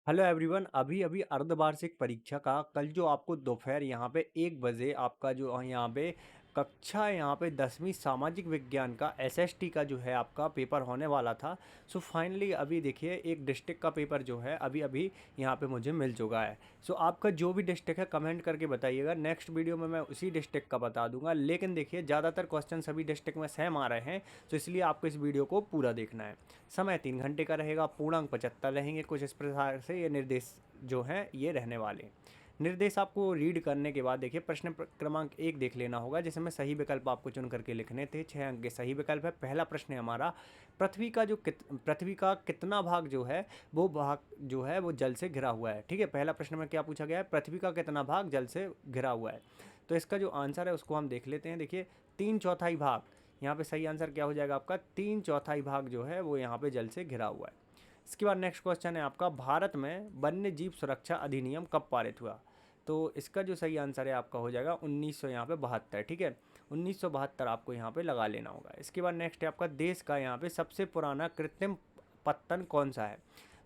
Hello everyone. अभी अभी अर्धवार्षिक परीक्षा का कल जो आपको दोपहर यहाँ पे 1 बजे आपका जो यहाँ पे कक्षा यहाँ पे 10वीं सामाजिक विज्ञान का एसएसटी का जो है आपका पेपर होने वाला था। सो फाइनली अभी देखिए एक डिस्ट्रिक्ट का पेपर जो है अभी अभी यहाँ पे मुझे मिल चुका है। सो आपका जो भी डिस्ट्रिक्ट है कमेंट करके बताइएगा, नेक्स्ट वीडियो में मैं उसी डिस्ट्रिक्ट का बता दूंगा। लेकिन देखिए ज़्यादातर क्वेश्चन सभी डिस्ट्रिक्ट में सेम आ रहे हैं, तो इसलिए आपको इस वीडियो को पूरा देखना है। समय 3 घंटे का रहेगा, पूर्णांक 75 रहेंगे। कुछ इस प्रकार से ये निर्देश जो हैं ये रहने वाले निर्देश आपको रीड करने के बाद देखिए प्रश्न क्रमांक 1 देख लेना होगा, जिसमें सही विकल्प आपको चुन करके लिखने थे। 6 अंक के सही विकल्प है। पहला प्रश्न है हमारा, पृथ्वी का कितना भाग जो है वो भाग जो है वो जल से घिरा हुआ है। ठीक है, पहला प्रश्न में क्या पूछा गया है, पृथ्वी का कितना भाग जल से घिरा हुआ है। तो इसका जो आंसर है उसको हम देख लेते हैं। देखिए 3/4 भाग, यहाँ पे सही आंसर क्या हो जाएगा आपका, 3/4 भाग जो है वो यहाँ पे जल से घिरा हुआ है। इसके बाद नेक्स्ट क्वेश्चन है आपका, भारत में वन्य जीव सुरक्षा अधिनियम कब पारित हुआ। तो इसका जो सही आंसर है आपका हो जाएगा 1900 यहाँ पे 72। ठीक है, 1972 आपको यहाँ पे लगा लेना होगा। इसके बाद नेक्स्ट है आपका, देश का यहाँ पे सबसे पुराना कृत्रिम पत्तन कौन सा है।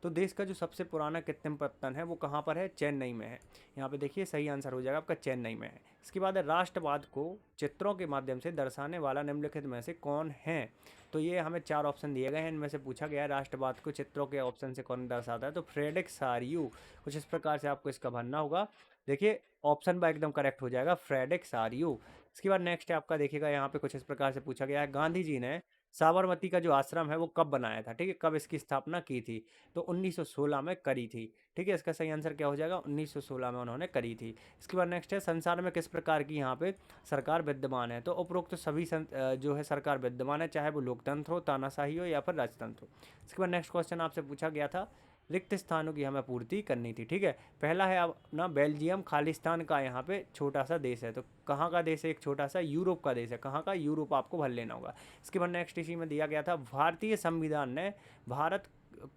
तो देश का जो सबसे पुराना कृत्रिम पत्तन है वो कहाँ पर है, चेन्नई में है। यहाँ पे देखिए सही आंसर हो जाएगा आपका चेन्नई में है। इसके बाद है, राष्ट्रवाद को चित्रों के माध्यम से दर्शाने वाला निम्नलिखित में से कौन है। तो ये हमें 4 ऑप्शन दिए गए हैं, इनमें से पूछा गया है राष्ट्रवाद को चित्रों के ऑप्शन से कौन दर्शाता है। तो फ्रेडरिक सारियू, कुछ इस प्रकार से आपको इसका भरना होगा। देखिए ऑप्शन बाय एकदम करेक्ट हो जाएगा, फ्रेडरिक सारियू। इसके बाद नेक्स्ट है आपका, देखिएगा यहाँ पे कुछ इस प्रकार से पूछा गया है, गांधी जी ने साबरमती का जो आश्रम है वो कब बनाया था। ठीक है, कब इसकी स्थापना की थी। तो 1916 में करी थी। ठीक है, इसका सही आंसर क्या हो जाएगा, 1916 में उन्होंने करी थी। इसके बाद नेक्स्ट है, संसार में किस प्रकार की यहाँ पे सरकार विद्यमान है। तो उपरोक्त तो सभी जो है सरकार विद्यमान है, चाहे वो लोकतंत्र हो, तानाशाही हो या फिर राजतंत्र हो। इसके बाद नेक्स्ट क्वेश्चन आपसे पूछा गया था, रिक्त स्थानों की हमें पूर्ति करनी थी। ठीक है, पहला है अपना बेल्जियम, खालिस्तान का यहाँ पे छोटा सा देश है। तो कहाँ का देश है, एक छोटा सा यूरोप का देश है। कहाँ का, यूरोप आपको भर लेना होगा। इसके बाद नेक्स्ट इसी में दिया गया था, भारतीय संविधान ने भारत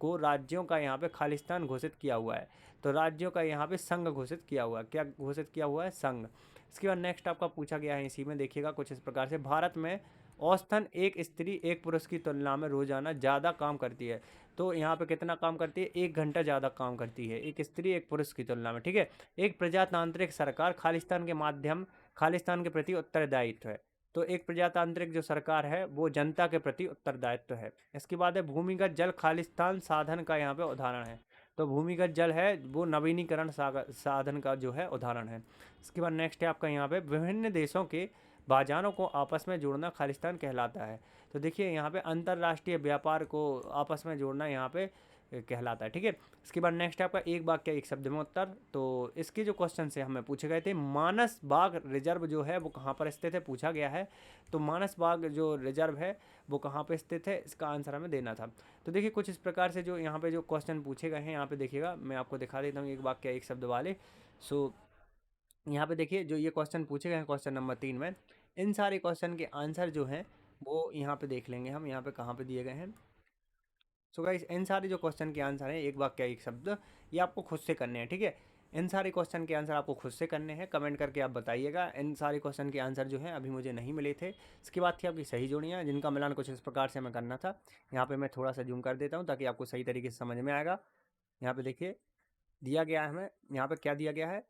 को राज्यों का यहाँ पे खालिस्तान घोषित किया हुआ है। तो राज्यों का यहाँ पे संघ घोषित किया हुआ है। क्या घोषित किया हुआ है, संघ। इसके बाद नेक्स्ट आपका पूछा गया है इसी में, देखिएगा कुछ इस प्रकार से, भारत में औसतन एक स्त्री एक पुरुष की तुलना में रोजाना ज़्यादा काम करती है। तो यहाँ पे कितना काम करती है, 1 घंटा ज़्यादा काम करती है एक स्त्री एक पुरुष की तुलना में। ठीक है, एक प्रजातांत्रिक सरकार खालिस्तान के प्रति उत्तरदायित्व है। तो एक प्रजातांत्रिक जो सरकार है वो जनता के प्रति उत्तरदायित्व है। इसके बाद है, भूमिगत जल खालिस्तान साधन का यहाँ पे उदाहरण है। तो भूमिगत जल है वो नवीनीकरण साधन का जो है उदाहरण है। इसके बाद नेक्स्ट है आपका, यहाँ पे विभिन्न देशों के बाजारों को आपस में जोड़ना खालिस्तान कहलाता है। तो देखिए यहाँ पे अंतर्राष्ट्रीय व्यापार को आपस में जोड़ना यहाँ पे कहलाता है। ठीक है, इसके बाद नेक्स्ट है आपका, एक वाक्य एक शब्द में उत्तर। तो इसके जो क्वेश्चन से हमें पूछे गए थे, मानस बाग रिजर्व जो है वो कहाँ पर स्थित है, पूछा गया है। तो मानस बाग जो रिजर्व है वो कहाँ पे स्थित है, इसका आंसर हमें देना था। तो देखिए कुछ इस प्रकार से जो यहाँ पे जो क्वेश्चन पूछे गए हैं, यहाँ पे देखिएगा मैं आपको दिखा देता हूँ, एक वाक्य एक शब्द वाले। सो यहाँ पे देखिए जो ये क्वेश्चन पूछे गए हैं क्वेश्चन नंबर 3 में, इन सारे क्वेश्चन के आंसर जो हैं वो यहाँ पे देख लेंगे हम, यहाँ पे कहाँ पे दिए गए हैं। सो गाइस इन सारे जो क्वेश्चन के आंसर हैं, एक वाक्य एक शब्द, ये आपको खुद से करने हैं। ठीक है, इन सारे क्वेश्चन के आंसर आपको खुद से करने हैं, कमेंट करके आप बताइएगा। इन सारे क्वेश्चन के आंसर जो हैं अभी मुझे नहीं मिले थे। इसके बाद थी आपकी सही जोड़ियाँ, जिनका मिलान कुछ इस प्रकार से हमें करना था। यहाँ पे मैं थोड़ा सा जूम कर देता हूँ ताकि आपको सही तरीके से समझ में आएगा। यहाँ पे देखिए दिया गया है हमें, यहाँ पे क्या दिया गया है,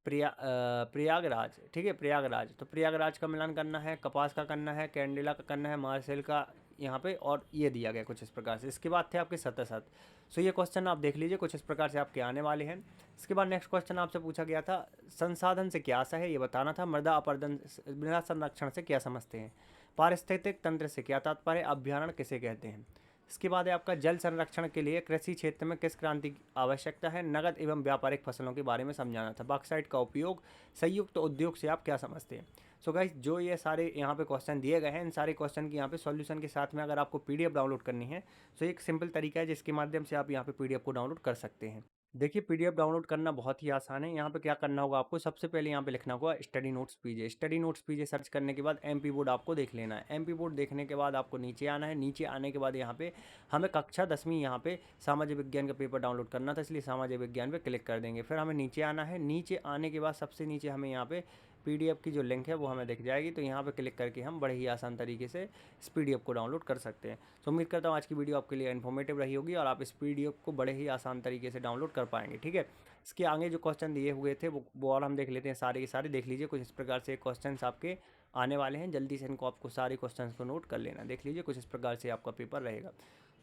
प्रयागराज। ठीक है, प्रयागराज। तो प्रयागराज का मिलान करना है, कपास का करना है, कैंडिला का करना है, मार्सेल का यहाँ पे, और ये दिया गया कुछ इस प्रकार से। इसके बाद थे आपके सतसत। सो ये क्वेश्चन आप देख लीजिए, कुछ इस प्रकार से आपके आने वाले हैं। इसके बाद नेक्स्ट क्वेश्चन आपसे पूछा गया था, संसाधन से क्या आशा है, ये बताना था। मृदा संरक्षण से क्या समझते हैं, पारिस्थितिक तंत्र से क्या तात्पर्य, अभ्यारण्य किसे कहते हैं। इसके बाद है आपका, जल संरक्षण के लिए कृषि क्षेत्र में किस क्रांति की आवश्यकता है, नगद एवं व्यापारिक फसलों के बारे में समझाना था। बॉक्साइट का उपयोग संयुक्त उद्योग से आप क्या समझते हैं। सो गाइस जो ये सारे यहाँ पे क्वेश्चन दिए गए हैं, इन सारे क्वेश्चन की यहाँ पे सॉल्यूशन के साथ में अगर आपको पीडीएफ डाउनलोड करनी है, तो एक सिंपल तरीका है जिसके माध्यम से आप यहाँ पे पीडीएफ को डाउनलोड कर सकते हैं। देखिए पीडीएफ डाउनलोड करना बहुत ही आसान है। यहाँ पे क्या करना होगा आपको, सबसे पहले यहाँ पे लिखना होगा स्टडी नोट्स पीजे। स्टडी नोट्स पीजे सर्च करने के बाद एमपी बोर्ड आपको देख लेना है। एमपी बोर्ड देखने के बाद आपको नीचे आना है। नीचे आने के बाद यहाँ पे हमें कक्षा 10वीं यहाँ पे सामाजिक विज्ञान का पेपर डाउनलोड करना था, इसलिए सामाजिक विज्ञान पे क्लिक कर देंगे। फिर हमें नीचे आना है। नीचे आने के बाद सबसे नीचे हमें यहाँ पे PDF की जो लिंक है वो हमें दिख जाएगी, तो यहाँ पे क्लिक करके हम बड़े ही आसान तरीके से इस PDF को डाउनलोड कर सकते हैं। तो उम्मीद करता हूँ आज की वीडियो आपके लिए इन्फॉर्मेटिव रही होगी और आप इस PDF को बड़े ही आसान तरीके से डाउनलोड कर पाएंगे। ठीक है, इसके आगे जो क्वेश्चन दिए हुए थे वो और हम देख लेते हैं, सारे के सारे देख लीजिए। कुछ इस प्रकार से क्वेश्चन आपके आने वाले हैं, जल्दी से इनको आपको सारे क्वेश्चंस को नोट कर लेना। देख लीजिए कुछ इस प्रकार से आपका पेपर रहेगा।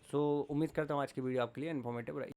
सो उम्मीद करता हूँ आज की वीडियो आपके लिए इन्फॉर्मेटिव रही।